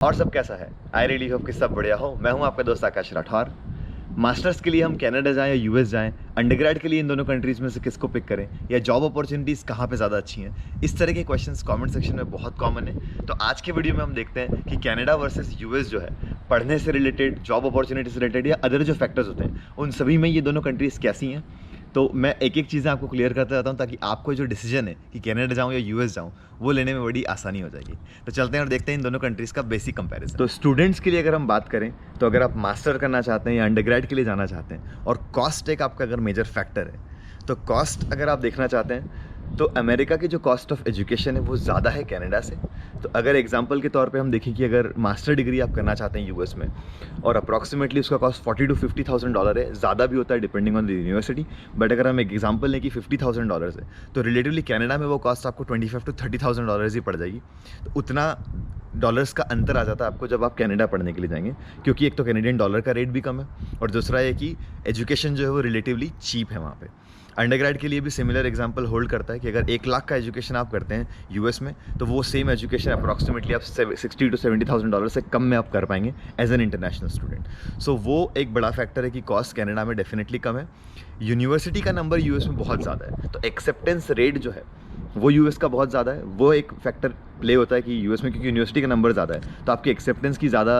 और सब कैसा है? आई रियली होप कि सब बढ़िया हो। मैं हूं आपका दोस्त आकाश राठौर। मास्टर्स के लिए हम कनाडा जाएं या यूएस जाएं, अंडरग्रेड के लिए इन दोनों कंट्रीज़ में से किसको पिक करें, या जॉब अपॉर्चुनिटीज़ कहाँ पे ज़्यादा अच्छी हैं, इस तरह के क्वेश्चंस कमेंट सेक्शन में बहुत कॉमन है। तो आज के वीडियो में हम देखते हैं कि कनाडा वर्सेस यूएस जो है, पढ़ने से रिलेटेड, जॉब अपॉर्चुनिटी से रिलेटेड या अदर जो फैक्टर्स होते हैं, उन सभी में ये दोनों कंट्रीज़ कैसी हैं। तो मैं एक एक चीज़ें आपको क्लियर करता जाता हूँ ताकि आपको जो डिसीजन है कि कनाडा जाऊँ या यूएस जाऊँ, वो लेने में बड़ी आसानी हो जाएगी। तो चलते हैं और देखते हैं इन दोनों कंट्रीज़ का बेसिक कंपैरिजन। तो स्टूडेंट्स के लिए अगर हम बात करें, तो अगर आप मास्टर करना चाहते हैं या अंडरग्रेड के लिए जाना चाहते हैं और कॉस्ट एक आपका अगर मेजर फैक्टर है, तो कॉस्ट अगर आप देखना चाहते हैं तो अमेरिका की जो कॉस्ट ऑफ एजुकेशन है वो ज़्यादा है कनाडा से। तो अगर एग्जांपल के तौर पे हम देखें कि अगर मास्टर डिग्री आप करना चाहते हैं यूएस में और अप्रॉक्सीमेटली उसका कॉस्ट $40,000 to $50,000 है, ज़्यादा भी होता है depending on the university, but अगर हम एक एग्जांपल लें कि $50,000 है तो रिलेटिवली कनाडा में वो कॉस्ट आपको $25,000 to $30,000 ही पड़ जाएगी। तो उतना डॉलर्स का अंतर आ जाता है आपको जब आप कनाडा पढ़ने के लिए जाएंगे, क्योंकि एक तो कैनेडियन डॉलर का रेट भी कम है और दूसरा है कि एजुकेशन जो है वो रिलेटिवली चीप है वहाँ पे। अंडरग्रेड के लिए भी सिमिलर एग्जांपल होल्ड करता है कि अगर 1 लाख का एजुकेशन आप करते हैं यूएस में, तो वो सेम एजुकेशन अप्रॉक्सीमेटली आप $60,000 to $70,000 से कम में आप कर पाएंगे एज एन इंटरनेशनल स्टूडेंट। सो वो एक बड़ा फैक्टर है कि कॉस्ट कनाडा में डेफिनेटली कम है। यूनिवर्सिटी का नंबर यूएस में बहुत ज़्यादा है, तो एक्सेप्टेंस रेट जो है वो यूएस का बहुत ज़्यादा है। वो एक फैक्टर प्ले होता है कि यूएस में क्योंकि यूनिवर्सिटी का नंबर ज़्यादा है तो आपकी एक्सेप्टेंस की ज़्यादा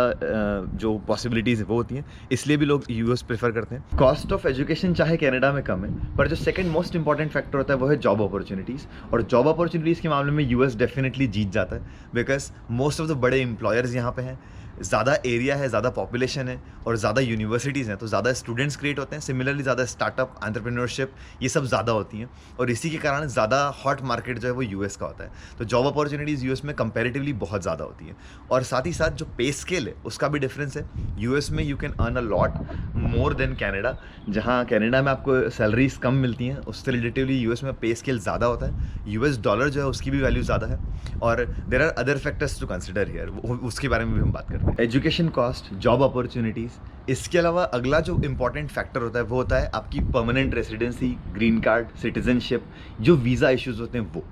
जो पॉसिबिलिटीज़ है वो होती हैं, इसलिए भी लोग यूएस प्रेफर करते हैं। कॉस्ट ऑफ एजुकेशन चाहे कनाडा में कम है, पर जो सेकंड मोस्ट इंपॉर्टेंट फैक्टर होता है वो है जॉब अपॉर्चुनिटीज़। और जॉब अपॉर्चुनिटीज़ के मामले में यूएस डेफिनेटली जीत जाता है, बिकॉज मोस्ट ऑफ द बड़े एम्प्लॉयर्स यहाँ पे हैं, ज़्यादा एरिया है, ज़्यादा पॉपुलेशन है और ज़्यादा यूनिवर्सिटीज़ हैं, तो ज़्यादा स्टूडेंट्स क्रिएट होते हैं। सिमिलरली ज़्यादा स्टार्टअप, एंटरप्रेन्योरशिप, ये सब ज़्यादा होती हैं और इसी के कारण ज़्यादा हॉट मार्केट जो है वो यूएस का होता है। तो जॉब अपॉर्चुनिटीज़ यूएस में कंपैरेटिवली बहुत ज़्यादा होती है। और साथ ही साथ जो पे स्केल है उसका भी डिफरेंस है। यूएस में you can earn a lot more than Canada. जहाँ कैनेडा में आपको सैलरीज कम मिलती हैं, उससे रिलेटिवली यूएस में पे स्केल ज़्यादा होता है। यूएस डॉलर जो है उसकी भी वैल्यू ज़्यादा है और there are other factors to consider here, उसके बारे में भी हम बात करते हैं। एजुकेशन कॉस्ट, जॉब अपॉर्चुनिटीज़, इसके अलावा अगला जो इंपॉर्टेंट फैक्टर होता है वो होता है आपकी permanent residency, green card, citizenship, जो वीज़ा इश्यूज़ होते हैं वो।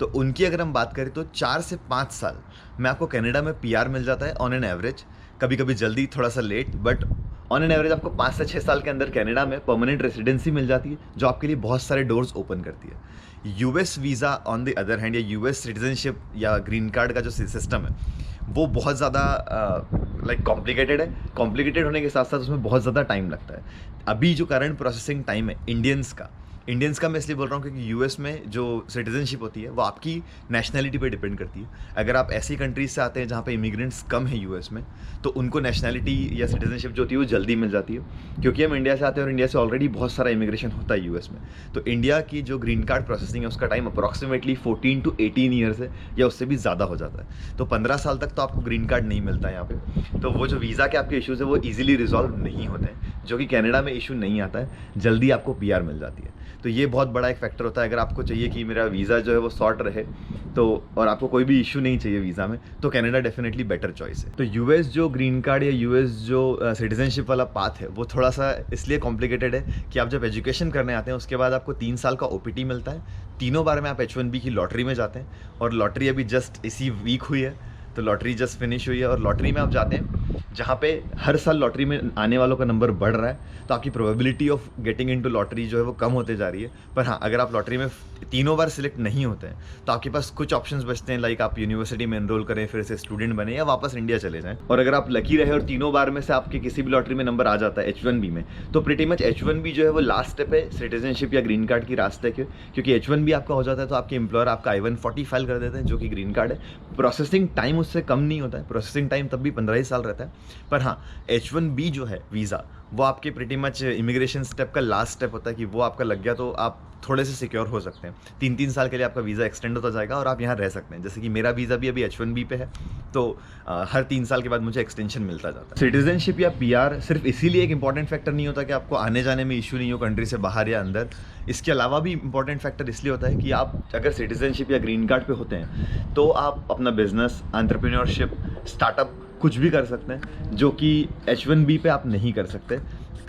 तो उनकी अगर हम बात करें तो 4 से 5 साल में आपको कनाडा में पीआर मिल जाता है ऑन एन एवरेज। कभी कभी जल्दी, थोड़ा सा late, but on an average आपको 5 से 6 साल के अंदर कनाडा में परमानेंट रेसिडेंसी मिल जाती है, जो आपके लिए बहुत सारे डोर्स ओपन करती है। US visa on the other hand या यूएस सिटीजनशिप या ग्रीन कार्ड का जो सिस्टम है वो बहुत ज़्यादा कॉम्प्लिकेटेड है। कॉम्प्लिकेटेड होने के साथ साथ उसमें बहुत ज़्यादा टाइम लगता है। अभी जो करंट प्रोसेसिंग टाइम है इंडियंस का मैं इसलिए बोल रहा हूँ क्योंकि यूएस में जो सिटीजनशिप होती है वो आपकी नेशनैलिटी पे डिपेंड करती है। अगर आप ऐसी कंट्रीज से आते हैं जहाँ पे इमिग्रेंट्स कम है यूएस में, तो उनको नेशनैलिटी या सिटीजनशिप जो होती है वो जल्दी मिल जाती है, क्योंकि हम इंडिया से आते हैं और इंडिया से ऑलरेडी बहुत सारा इमिग्रेशन होता है यूएस में। तो इंडिया की जो ग्रीन कार्ड प्रोसेसिंग है उसका टाइम अप्रॉक्सीमेटली 14 to 18 ईयर्स है या उससे भी ज़्यादा हो जाता है। तो 15 साल तक तो आपको ग्रीन कार्ड नहीं मिलता है यहाँ पे। तो वो जो वीज़ा के आपके इशूज़ है वो ईजिली रिजॉल्व नहीं होते हैं, जो कि कनाडा में इशू नहीं आता है, जल्दी आपको पीआर मिल जाती है। तो ये बहुत बड़ा एक फैक्टर होता है। अगर आपको चाहिए कि मेरा वीज़ा जो है वो सॉर्ट रहे तो, और आपको कोई भी इशू नहीं चाहिए वीज़ा में, तो कनाडा डेफिनेटली बेटर चॉइस है। तो यूएस जो ग्रीन कार्ड या यूएस जो सिटीजनशिप वाला पाथ है वो थोड़ा सा इसलिए कॉम्प्लिकेटेड है कि आप जब एजुकेशन करने आते हैं उसके बाद आपको 3 साल का ओपीटी मिलता है। तीनों बार में आप H1B की लॉटरी में जाते हैं और लॉटरी अभी जस्ट इसी वीक हुई है, तो लॉटरी जस्ट फिनिश हुई है और लॉटरी में आप जाते हैं जहाँ पे हर साल लॉटरी में आने वालों का नंबर बढ़ रहा है, तो आपकी probability of getting into lottery जो है वो कम होते जा रही है। पर हाँ, अगर आप लॉटरी में तीनों बार सिलेक्ट नहीं होते हैं तो आपके पास कुछ ऑप्शंस बचते हैं, लाइक आप यूनिवर्सिटी में एनरोल करें, फिर से स्टूडेंट बने या वापस इंडिया चले जाएं। और अगर आप लकी रहे और तीनों बार में से आपके किसी भी लॉटरी में नंबर आ जाता है H1B में, तो प्रीटी मच H1B जो है वो लास्ट स्टेप है सिटीजनशिप या ग्रीन कार्ड की रास्ते के, क्योंकि H1B आपका हो जाता है तो आपके एम्प्लॉयर आपका I-140 फाइल कर देते हैं, जो कि ग्रीन कार्ड है। प्रोसेसिंग टाइम उससे कम नहीं होता है, प्रोसेसिंग टाइम तब भी 15 ही साल रहता है। पर हाँ, H1B जो है वीज़ा, वो आपके प्रीटी मच इमिग्रेशन स्टेप का लास्ट स्टेप होता है कि वो आपका लग गया तो आप थोड़े से सिक्योर हो सकते हैं। 3-3 साल के लिए आपका वीज़ा एक्सटेंड होता जाएगा और आप यहाँ रह सकते हैं। जैसे कि मेरा वीज़ा भी अभी H1B पे है, तो हर 3 साल के बाद मुझे एक्सटेंशन मिलता जाता है। सिटीजनशिप या पीआर सिर्फ इसीलिए एक इंपॉर्टेंट फैक्टर नहीं होता कि आपको आने जाने में इशू नहीं हो कंट्री से बाहर या अंदर। इसके अलावा भी इंपॉर्टेंट फैक्टर इसलिए होता है कि आप अगर सिटीजनशिप या ग्रीन कार्ड पे होते हैं तो आप अपना बिजनेस, एंटरप्रेन्योरशिप, स्टार्टअप कुछ भी कर सकते हैं, जो कि H1B पे आप नहीं कर सकते।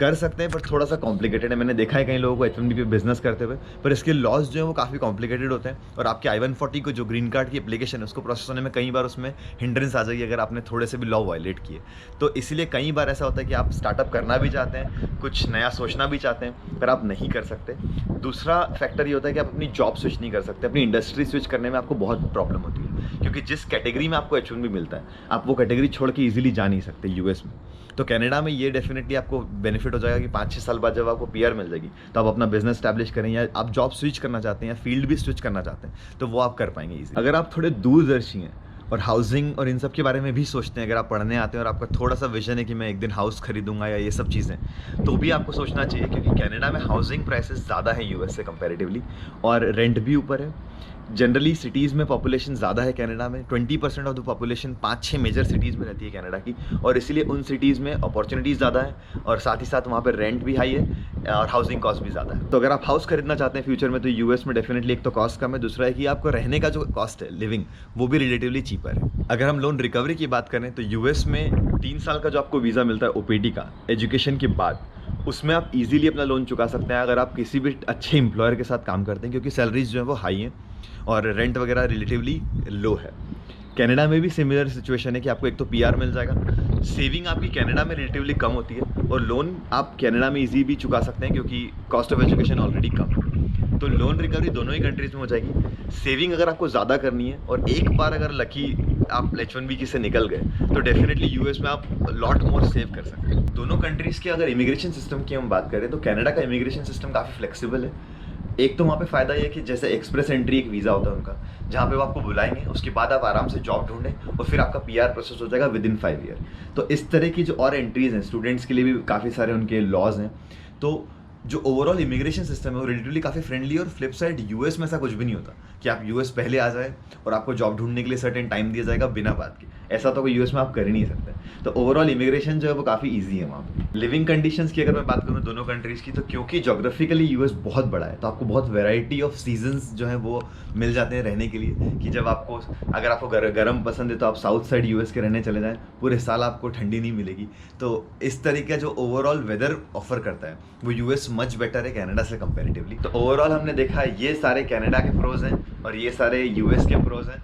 कर सकते हैं, पर थोड़ा सा कॉम्प्लिकेटेड है। मैंने देखा है कई लोगों को H1B पे बिजनेस करते हुए, पर इसके लॉज जो है वो काफ़ी कॉम्प्लिकेटेड होते हैं और आपके I-140 को जो ग्रीन कार्ड की एप्लीकेशन है उसको प्रोसेस होने में कई बार उसमें हिंड्रेंस आ जाएगी अगर आपने थोड़े से भी लॉ वायलेट किए। तो इसीलिए कई बार ऐसा होता है कि आप स्टार्टअप करना भी चाहते हैं, कुछ नया सोचना भी चाहते हैं, पर आप नहीं कर सकते। दूसरा फैक्टर ये होता है कि आप अपनी जॉब स्विच नहीं कर सकते, अपनी इंडस्ट्री स्विच करने में आपको बहुत प्रॉब्लम होती है, क्योंकि जिस कैटेगरी में आपको H1B मिलता है आप वो कैटेगरी छोड़ के ईजिली जा नहीं सकते यूएस में। तो कनाडा में ये डेफिनेटली आपको बेनिफिट हो जाएगा कि 5-6 साल बाद जब आपको पीआर मिल जाएगी तो आप अपना बिजनेस स्टैब्लिश करें, या आप जॉब स्विच करना चाहते हैं या फील्ड भी स्विच करना चाहते हैं तो वो आप कर पाएंगे ईजी। अगर आप थोड़े दूरदर्शी हैं और हाउसिंग और इन सब के बारे में भी सोचते हैं, अगर आप पढ़ने आते हैं और आपका थोड़ा सा विजन है कि मैं एक दिन हाउस खरीदूंगा या ये सब चीज़ें, तो भी आपको सोचना चाहिए, क्योंकि कनाडा में हाउसिंग प्राइसेस ज़्यादा है यूएस से कंपैरेटिवली और रेंट भी ऊपर है। जनरली सिटीज़ में पॉपुलेशन ज़्यादा है कनाडा में, 20% of the population 5-6 major cities में रहती है कनाडा की, और इसीलिए उन सिटीज़ में अपॉर्चुनिटीज़ ज़्यादा है और साथ ही साथ वहाँ पर रेंट भी हाई है और हाउसिंग कॉस्ट भी ज़्यादा है। तो अगर आप हाउस खरीदना चाहते हैं फ्यूचर में तो यूएस में डेफिनेटली एक तो कॉस्ट कम है, दूसरा है कि आपको रहने का जो कॉस्ट है लिविंग वो भी रिलेटिवली चीपर है। अगर हम लोन रिकवरी की बात करें तो यूएस में 3 साल का जो आपको वीज़ा मिलता है ओपीटी का एजुकेशन के बाद, उसमें आप इजीली अपना लोन चुका सकते हैं अगर आप किसी भी अच्छे एम्प्लॉयर के साथ काम करते हैं, क्योंकि सैलरीज जो है वो हाई हैं और रेंट वगैरह रिलेटिवली लो है। कनाडा में भी सिमिलर सिचुएशन है कि आपको एक तो पीआर मिल जाएगा, सेविंग आपकी कनाडा में रिलेटिवली कम होती है और लोन आप कनाडा में इजी भी चुका सकते हैं क्योंकि कॉस्ट ऑफ एजुकेशन ऑलरेडी कम है। तो लोन रिकवरी दोनों ही कंट्रीज़ में हो जाएगी। सेविंग अगर आपको ज़्यादा करनी है और एक बार अगर लकी आप H1B से निकल गए तो डेफिनेटली यूएस में आप लॉट मोर सेव कर सकते हैं। दोनों कंट्रीज़ के अगर इमिग्रेशन सिस्टम की हम बात करें तो कनाडा का इमिग्रेशन सिस्टम काफ़ी फ्लेक्सिबल है। एक तो वहाँ पे फ़ायदा ये है कि जैसे एक्सप्रेस एंट्री एक वीज़ा होता है उनका, जहाँ पे वो आपको बुलाएंगे, उसके बाद आप आराम से जॉब ढूंढें और फिर आपका पीआर प्रोसेस हो जाएगा विदिन 5 ईयर। तो इस तरह की जो और एंट्रीज़ हैं स्टूडेंट्स के लिए भी काफ़ी सारे उनके लॉज हैं। तो जो ओवरऑल इमिग्रेशन सिस्टम है वो रिलेटिवली काफ़ी फ्रेंडली है। और फ्लिप साइड यूएस में ऐसा कुछ भी नहीं होता कि आप यूएस पहले आ जाए और आपको जॉब ढूंढने के लिए सर्टेन टाइम दिया जाएगा बिना बात के, ऐसा तो कोई यूएस में आप कर ही नहीं सकते। तो ओवरऑल इमिग्रेशन जो है वो काफ़ी ईजी है वहाँ पे। लिविंग कंडीशंस की अगर मैं बात करूँ दोनों कंट्रीज़ की, तो क्योंकि जोग्राफिकली यूएस बहुत बड़ा है तो आपको बहुत वेराइटी ऑफ सीजन्स जो है वो मिल जाते हैं रहने के लिए, कि जब आपको अगर आपको गर्म पसंद है तो आप साउथ साइड यूएस के रहने चले जाएँ, पूरे साल आपको ठंडी नहीं मिलेगी। तो इस तरीके जो ओवरऑल वेदर ऑफर करता है वो यूएस मच बेटर है कनाडा से कंपैरेटिवली। तो ओवरऑल हमने देखा ये सारे कनाडा के प्रोज हैं और ये सारे यूएस के प्रोज हैं।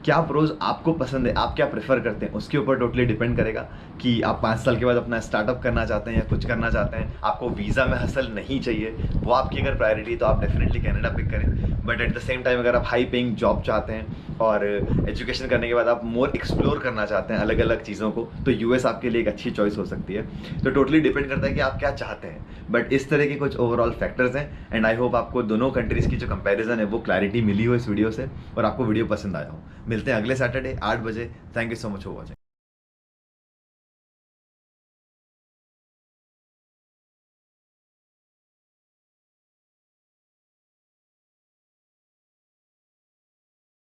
क्या प्रोज आपको पसंद है, आप क्या प्रेफर करते हैं, उसके ऊपर टोटली डिपेंड करेगा कि आप 5 साल के बाद अपना स्टार्टअप करना चाहते हैं या कुछ करना चाहते हैं, आपको वीज़ा में हसल नहीं चाहिए, वो आपकी अगर प्रायोरिटी तो आप डेफिनेटली कनाडा पिक करें। But at the same time अगर आप हाई पेइंग जॉब चाहते हैं और एजुकेशन करने के बाद आप मोर एक्सप्लोर करना चाहते हैं अलग अलग चीज़ों को, तो यूएस आपके लिए एक अच्छी चॉइस हो सकती है। तो टोटली डिपेंड करता है कि आप क्या चाहते हैं। बट इस तरह के कुछ ओवरऑल फैक्टर्स हैं एंड आई होप आपको दोनों कंट्रीज़ की जो कंपैरिजन है वो क्लैरिटी मिली हो इस वीडियो से और आपको वीडियो पसंद आया हो। मिलते हैं अगले सैटरडे 8 बजे। Thank you so much for watching.